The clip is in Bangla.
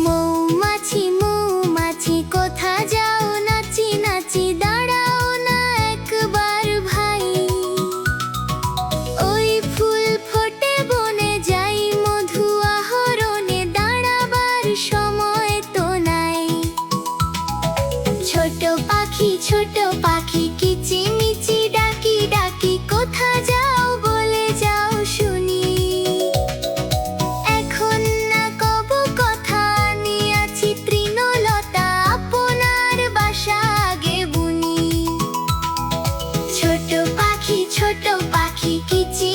মৌমাছি মৌমাছি কোথা যাও, নাচি নাচি দাঁড়াও না একবার ভাই। ওই ফুল ফোটে বনে যাই, মধু আহরণে দাঁড়াবার সময় তো নাই। ছোট পাখি কিচিমিচি ডাকি ডাকি কোথা যাও বলে যাও শুনি। এখন না কব কথা, নিয়াছি তৃণলতা আপনার বাসা আগে বুনি। ছোট পাখি কিচি